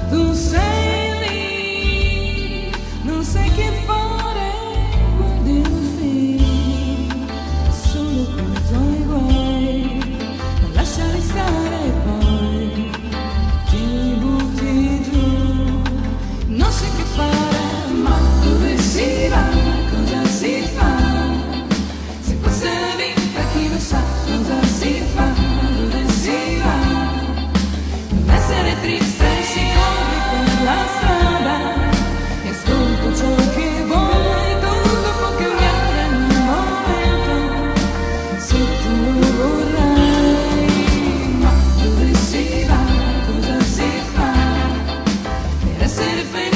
Tu sei lì, non sai che fare, guardi un film, solo con i tuoi guai, non lasciare stare poi, ti butti giù, non sai che fare, ma dove si va, cosa si fa, se questa è la vita chi lo sa, cosa si fa, dove si va, non essere triste, si corre per la strada, e ascolta ciò che vuoi, tutto può cambiare in un momento, se tu lo vorrai, ma dove si va, cosa si fa, per essere felice.